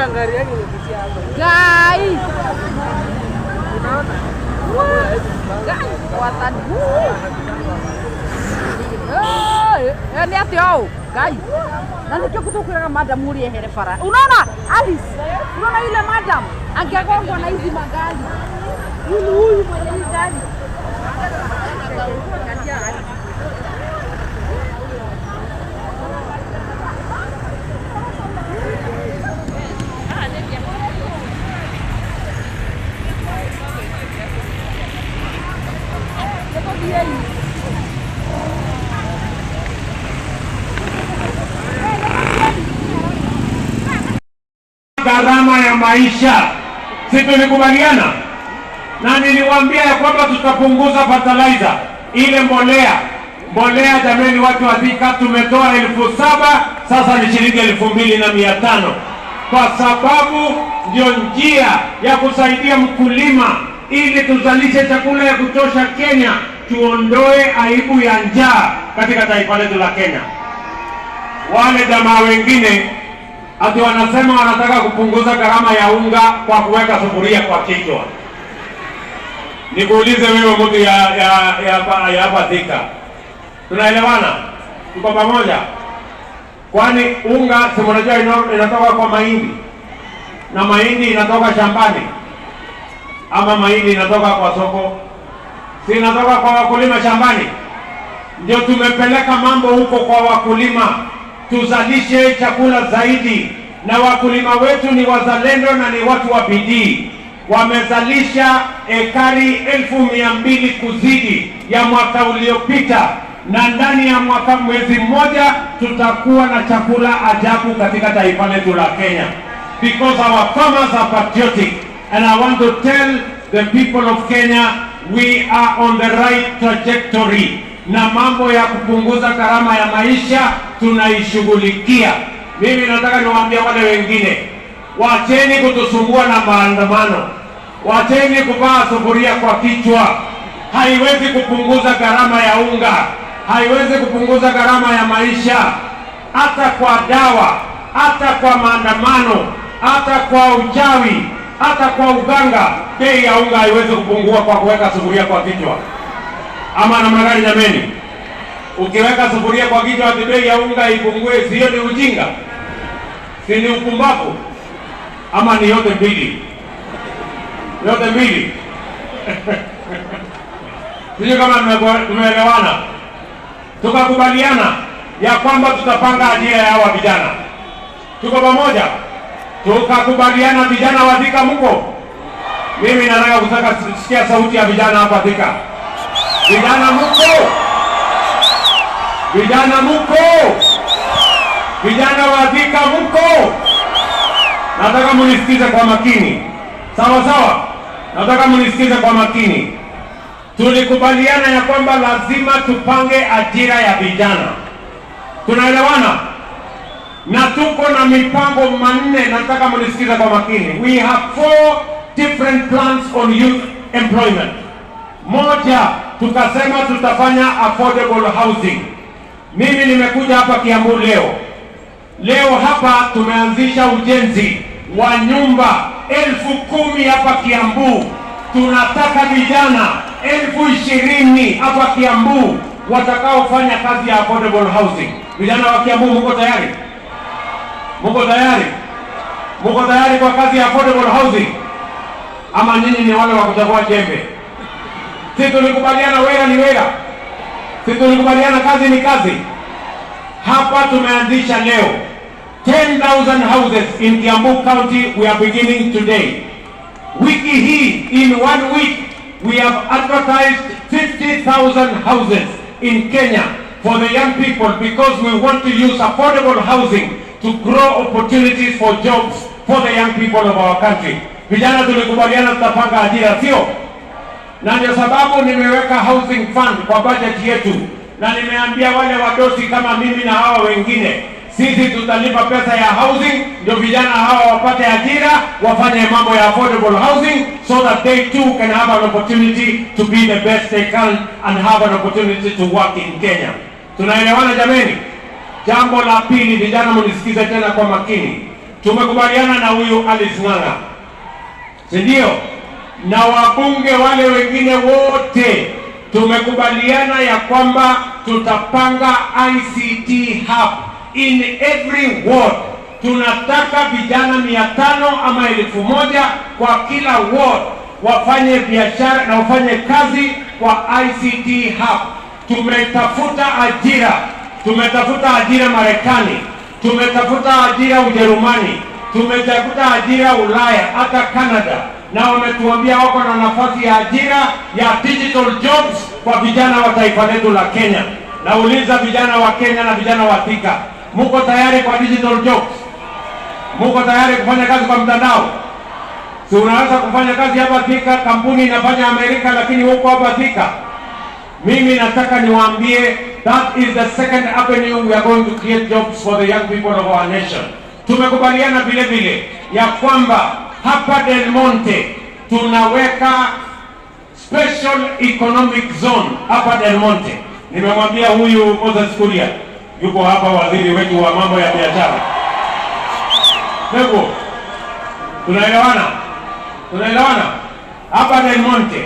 Hata gari yake imepitia hapa. Guys. Unaona? Guys, watani. Ni ati au, guys. Na nikio kutoka madam uri ehere fara. Unaona? Alice. Unaona yule madam angegongwa na hizi magari. Huyu mwenye hii gari. Gharama ya maisha, si tulikubaliana? Na niliwaambia ya kwamba tutapunguza fertilizer, ile mbolea. Jameni, watu wa Thika, tumetoa 7,000, sasa ni shilingi 2,500, kwa sababu ndio njia ya kusaidia mkulima ili tuzalishe chakula ya kutosha Kenya, tuondoe aibu ya njaa katika taifa letu la Kenya. Wale jamaa wengine ati wanasema wanataka kupunguza gharama ya unga kwa kuweka sufuria kwa kichwa. Nikuulize wewe mtu ya hapa Thika, tunaelewana? Tuko pamoja? Kwani unga si mnajua inatoka kwa mahindi, na mahindi inatoka shambani, ama mahindi inatoka kwa soko? Si inatoka kwa wakulima shambani? Ndio tumepeleka mambo huko kwa wakulima, tuzalishe chakula zaidi. Na wakulima wetu ni wazalendo na ni watu wa bidii. Wamezalisha ekari 1,200 kuzidi ya mwaka uliopita, na ndani ya mwezi mmoja tutakuwa na chakula ajabu katika taifa letu la Kenya, because our farmers are patriotic. And I want to tell the people of Kenya, we are on the right trajectory, na mambo ya kupunguza gharama ya maisha tunaishughulikia. Mimi nataka niwaambie wale wengine, wacheni kutusumbua na maandamano, wacheni kuvaa sufuria kwa kichwa. Haiwezi kupunguza gharama ya unga, haiwezi kupunguza gharama ya maisha. Hata kwa dawa, hata kwa maandamano, hata kwa uchawi, hata kwa uganga, bei ya unga haiwezi kupungua kwa kuweka sufuria kwa kichwa. Ama namna gani jameni? Ukiweka sufuria kwa kichwa ati bei ya unga ipungue, sio ni ujinga? Si ni upumbavu? Ama ni yote mbili? Yote mbili. Sio kama tumeelewana. Tukakubaliana ya kwamba tutapanga ajira ya hawa vijana. Tuko pamoja? Tukakubaliana vijana wa Thika mko? Mimi nataka kusikia sauti ya vijana hapa Thika. Vijana mko? Vijana mko? Vijana wa Thika mko? Nataka munisikize kwa makini. Sawa sawa? Nataka munisikize kwa makini. Tulikubaliana ya kwamba lazima tupange ajira ya vijana. Tunaelewana? Na tuko na mipango manne, nataka munisikize kwa makini. We have 4 different plans on youth employment. Moja, tukasema tutafanya affordable housing. Mimi nimekuja hapa Kiambu leo. Leo hapa tumeanzisha ujenzi wa nyumba 10,000 hapa Kiambu. Tunataka vijana 20,000 hapa Kiambu watakaofanya kazi ya affordable housing. Vijana wa Kiambu mko tayari? Mko tayari? Mko tayari kwa kazi ya affordable housing? Ama nyinyi ni wale wa kuchagua jembe? Sisi tulikubaliana wera ni wera. Sisi tulikubaliana kazi ni kazi. Hapa tumeanzisha leo 10,000 houses in Kiambu County. We are beginning today. Wiki hii, in 1 week, we have advertised 50,000 houses in Kenya for the young people, because we want to use affordable housing to grow opportunities for jobs for the young people of our country. Vijana tulikubaliana tutapanga ajira, sio? Na ndio sababu nimeweka housing fund kwa budget yetu, na nimeambia wale wadosi kama mimi na hawa wengine, sisi tutalipa pesa ya housing ndio vijana hawa wapate ajira, wafanye mambo ya affordable housing, so that they too can have an opportunity to be the best they can and have an opportunity to work in Kenya. Tunaelewana jameni? Jambo la pili, vijana mnisikize tena kwa makini. tumekubaliana na huyu Alice Ng'ang'a, si ndio? Na wabunge wale wengine wote tumekubaliana ya kwamba tutapanga ICT hub in every ward. Tunataka vijana 500 ama 1000 kwa kila ward wafanye biashara na wafanye kazi kwa ICT hub. Tumetafuta ajira Marekani, tumetafuta ajira Ujerumani, tumetafuta ajira Ulaya, hata Canada, na wametuambia wako na nafasi ya ajira ya digital jobs kwa vijana wa taifa letu la Kenya. Nauliza vijana wa Kenya na vijana wa Thika, muko tayari kwa digital jobs? Muko tayari kufanya kazi kwa mtandao? Si unaweza kufanya kazi hapa Thika, kampuni inafanya Amerika, lakini huko hapa Thika. Mimi nataka niwaambie, that is the second avenue we are going to create jobs for the young people of our nation. Tumekubaliana vile vile ya kwamba hapa Del Monte tunaweka special economic zone hapa Del Monte. Nimemwambia huyu Moses Kuria, yuko hapa, waziri wetu wa mambo ya biashara. Ndio. Tunaelewana? Hapa Del Monte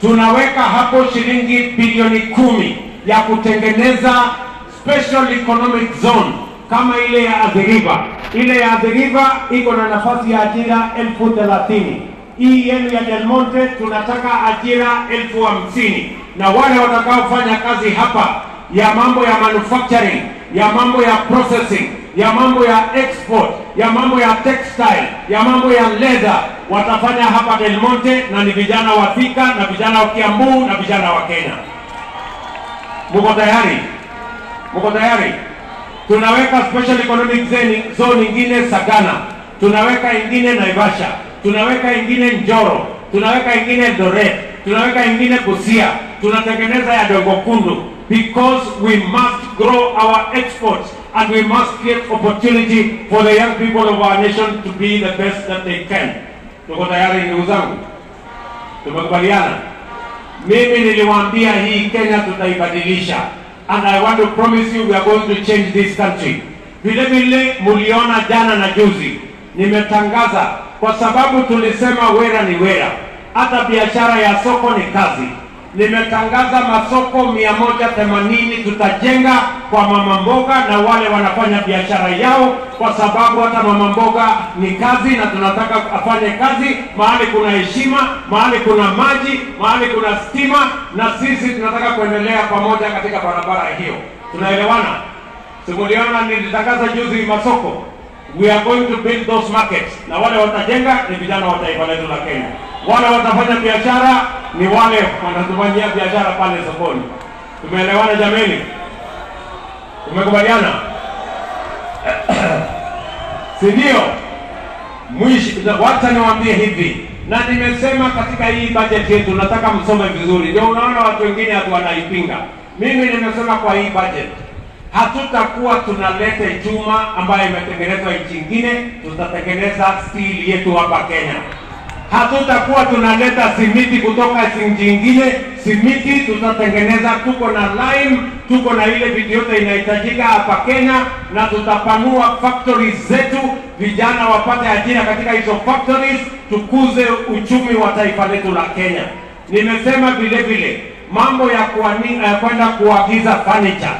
tunaweka hapo shilingi bilioni 10 ya kutengeneza special economic zone kama ile ya Riria. Ile ya Riria iko na nafasi ya ajira 30,000. Hii yenu ya Del Monte tunataka ajira 50,000, na wale watakaofanya kazi hapa ya mambo ya manufacturing, ya mambo ya processing, ya mambo ya export, ya mambo ya textile, ya mambo ya leather watafanya hapa Del Monte, na ni vijana wa Thika na vijana wa Kiambu na vijana wa Kenya. Muko tayari? Tunaweka special economic zone ingine Sagana, tunaweka ingine Naivasha, tunaweka ingine Njoro, tunaweka ingine Eldoret, tunaweka ingine Busia, tunatengeneza ya Dongokundu, because we must grow our exports and we must create opportunity for the young people of our nation to be the best that they can. Tuko tayari ndugu zangu? Tumekubaliana? Mimi niliwaambia hii Kenya tutaibadilisha, and I want to promise you we are going to change this country. Vile vile muliona jana na juzi nimetangaza, kwa sababu tulisema wera ni wera, hata biashara ya soko ni kazi. Nimetangaza masoko 180 tutajenga kwa mama mboga na wale wanafanya biashara yao, kwa sababu hata mama mboga ni kazi, na tunataka afanye kazi mahali kuna heshima, mahali kuna maji, mahali kuna stima, na sisi tunataka kuendelea pamoja katika barabara hiyo. Tunaelewana? Simuliona nilitangaza juzi masoko. We are going to build those markets, na wale watajenga ni vijana wa taifa letu la Kenya. Wale watafanya biashara ni wale wanatufanyia biashara pale sokoni. Tumeelewana jameni? Tumekubaliana? Si ndio? Mwisho wacha niwaambie hivi, na nimesema katika hii budget yetu nataka msome vizuri. Ndio unaona watu wengine hatu wanaipinga. Mimi nimesema kwa hii budget hatutakuwa tunaleta chuma ambayo imetengenezwa nchi nyingine, tutatengeneza steel yetu hapa Kenya. Hatutakuwa tunaleta simiti kutoka nchi nyingine, simiti tutatengeneza, tuko na lime, tuko na ile vitu yote inahitajika hapa Kenya, na tutapanua factories zetu, vijana wapate ajira katika hizo factories, tukuze uchumi wa taifa letu la Kenya. Nimesema vile vile mambo ya kwenda kuagiza furniture.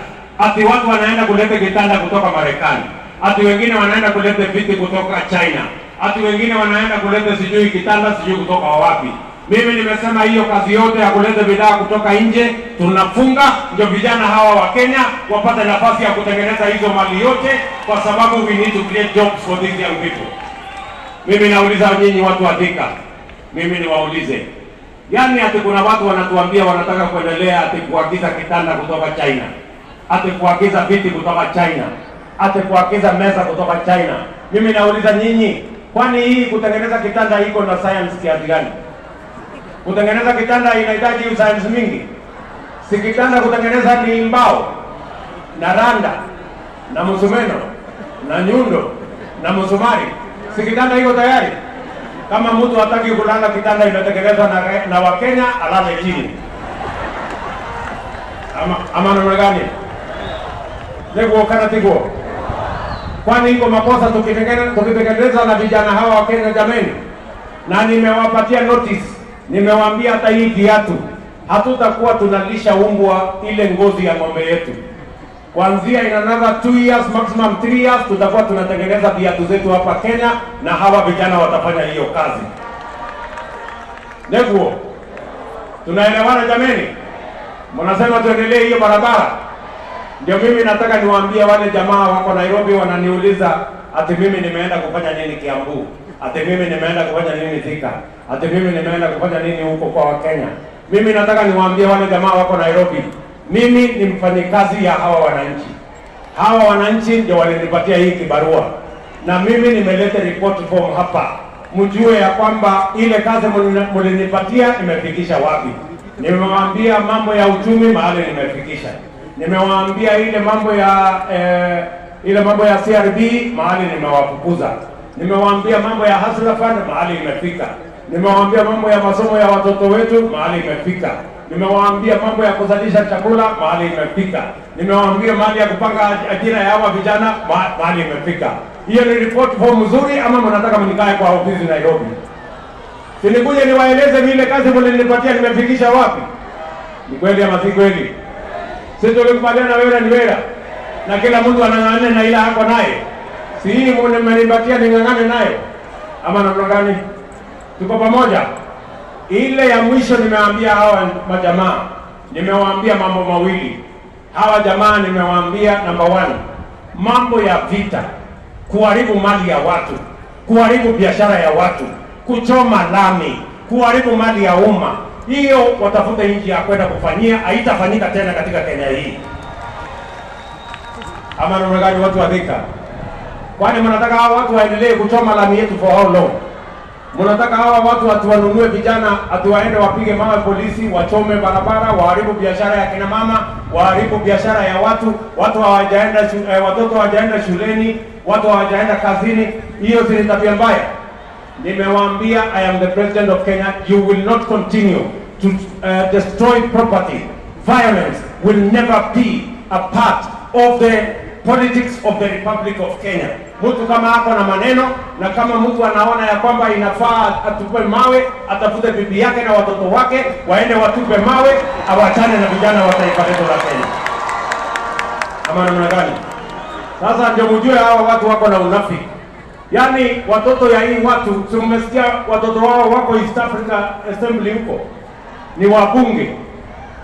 Ati watu wanaenda kuleta kitanda kutoka Marekani, ati wengine wanaenda kuleta viti kutoka China, ati wengine wanaenda kuleta sijui kitanda sijui kutoka wapi. Mimi nimesema hiyo kazi yote ya kuleta bidhaa kutoka nje tunafunga, ndio vijana hawa wa Kenya wapate nafasi ya kutengeneza hizo mali yote, kwa sababu we need to create jobs for these young people. Mimi nauliza nyinyi watu wa Thika, mimi niwaulize, yani ati kuna watu wanatuambia wanataka kuendelea ati kuagiza kitanda kutoka China, ati kuagiza viti kutoka China, ati kuagiza meza kutoka China. Mimi nauliza nyinyi, kwani hii kutengeneza kitanda iko na science kiasi gani? Kutengeneza kitanda inahitaji science mingi? Si kitanda kutengeneza ni mbao na randa na msumeno na nyundo na msumari, si kitanda iko tayari? Kama mtu hataki kulala kitanda inatengenezwa na Wakenya, alale chini. Ama namna gani? Ndio kana tigo. Kwani iko makosa tukitengeneza na vijana hawa wa Kenya jameni? Na nimewapatia notice, nimewaambia hata hii viatu hatutakuwa tunalisha umbwa ile ngozi ya ng'ombe yetu. Kuanzia in another 2 years, maximum 3 years, tutakuwa tunatengeneza viatu zetu hapa Kenya na hawa vijana watafanya hiyo kazi. Neguo, tunaelewana jameni? Mnasema tuendelee hiyo barabara? Ndio mimi nataka niwaambie wale jamaa wako Nairobi wananiuliza ati mimi nimeenda kufanya nini Kiambu, ati mimi nimeenda kufanya nini Thika, ati mimi nimeenda kufanya nini huko kwa Wakenya. Mimi nataka niwaambie wale jamaa wako Nairobi, mimi ni mfanyikazi ya hawa wananchi. Hawa wananchi ndio walinipatia hii kibarua, na mimi nimeleta report form hapa, mjue ya kwamba ile kazi mlinipatia imefikisha wapi. Nimewaambia mambo ya uchumi mahali nimefikisha. Nimewaambia ile mambo ya CRB mahali nimewafukuza. Nimewaambia mambo ya Hustler Fund mahali imefika. Nimewaambia mambo ya masomo ya watoto wetu mahali imefika. Nimewaambia mambo ya kuzalisha chakula mahali imefika. Nimewaambia mahali ya kupanga ajira ya hawa vijana mahali imefika. Hiyo ni report form nzuri ama mnataka mnikae kwa ofisi Nairobi? Sinikuje niwaeleze vile kazi mlinipatia nimefikisha wapi? Ni kweli ama si kweli? Sisi tulikubaliana wewe ni wewe. Na kila mtu anang'ang'ana na ile hako naye. Si hii mmenipatia ning'ang'ane naye. Ama namna gani? Tuko pamoja? Ile ya mwisho nimewaambia hawa majamaa. Nimewaambia mambo mawili. Hawa jamaa nimewaambia number 1, mambo ya vita, kuharibu mali ya watu, kuharibu biashara ya watu, kuchoma lami, kuharibu mali ya umma. Hiyo watafute nchi ya kwenda kufanyia, haitafanyika tena katika Kenya hii. Ama namna gani watu wa Thika? Kwani mnataka hawa watu waendelee kuchoma lami yetu for how long? Mnataka hawa watu atuwanunue vijana, atuwaende wapige mawe polisi, wachome barabara, waharibu biashara ya kina mama, waharibu biashara ya watu hawajaenda watoto hawajaenda shuleni, watu hawajaenda kazini. Hiyo si tabia mbaya. Nimewaambia, I am the president of Kenya. You will not continue to destroy property. Violence will never be a part of the politics of the Republic of Kenya. Mtu kama hako na maneno, na kama mtu anaona ya kwamba inafaa atupe mawe, atafute bibi yake na watoto wake waende watupe mawe, awachane na vijana wa taifa letu la Kenya. Ama namna gani? Sasa ndio mjue hawa watu wako na unafiki. Yaani watoto ya hii watu, si mmesikia watoto wao wako East Africa Assembly huko, ni wabunge.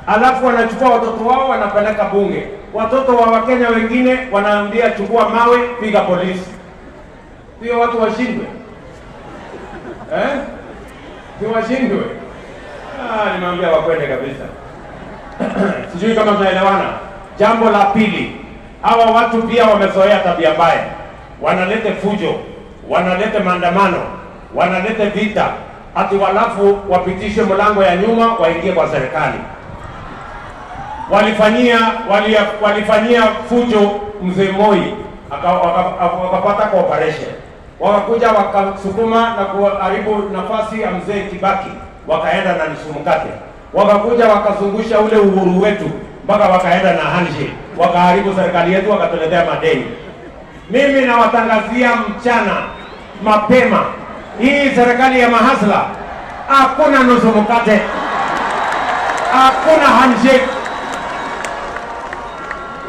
Alafu wanachukua watoto wao wanapeleka bunge. Watoto wa Wakenya wengine wanaambia chukua mawe, piga polisi. Sio watu washindwe? Si washindwe? Nimeambia wakwende kabisa. Sijui kama mnaelewana. Jambo la pili, hawa watu pia wamezoea tabia mbaya. Wanalete fujo, wanalete maandamano, wanalete vita, ati walafu wapitishe mlango ya nyuma waingie kwa serikali. Walifanyia fujo mzee Moi, wakapata cooperation. Wakakuja wakasukuma na kuharibu nafasi ya mzee Kibaki, wakaenda na nusu mkate. Wakakuja wakazungusha ule uhuru wetu mpaka wakaenda na handshake, wakaharibu serikali yetu, wakatuletea madeni. Mimi nawatangazia mchana mapema, hii serikali ya mahasla, hakuna nusu mkate, hakuna handshake.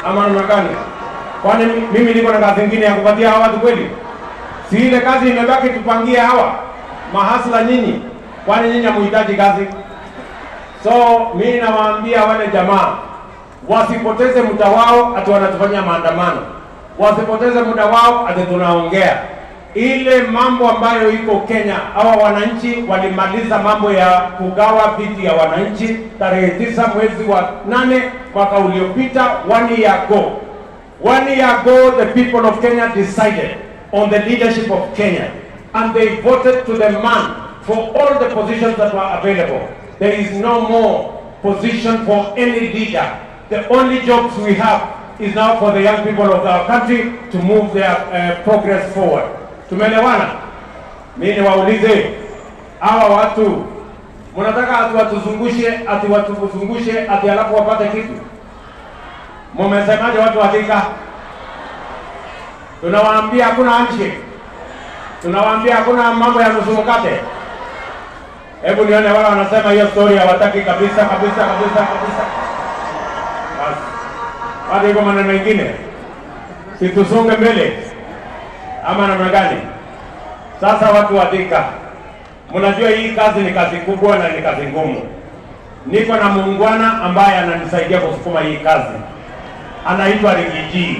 Ama namna gani? Kwani mimi niko na kazi nyingine ya kupatia hawa watu kweli? Si ile kazi imebaki tupangie hawa mahasla nyinyi? Kwani nyinyi hamuhitaji kazi? So mimi nawaambia wale jamaa wasipoteze muda wao ati wanatufanyia maandamano. Wasipoteze muda wao ati tunaongea. Ile mambo ambayo iko Kenya, hawa wananchi walimaliza mambo ya kugawa viti ya wananchi tarehe 9 mwezi wa 8 mwaka uliopita, 1 year ago. 1 year ago, the people of Kenya decided on the leadership of Kenya, and they voted to the man for all the positions that were available. There is no more position for any leader. The only jobs we have is now for the young people of our country to move their progress forward. Tumeelewana? Mimi niwaulize hawa watu, mnataka watuzungushe ati alafu wapate kitu? Mmesemaje watu wa Thika? Tunawaambia hakuna handshake. Tunawaambia hakuna mambo ya nusu mkate. Hebu nione wale wanasema hiyo story hawataki kabisa. Basi. Hadi kwa maneno mengine. Si tusonge mbele. Ama namna gani? Sasa watu wa Thika, mnajua hii kazi ni kazi kubwa na ni kazi ngumu. Niko na muungwana ambaye ananisaidia kusukuma hii kazi. Anaitwa Riria.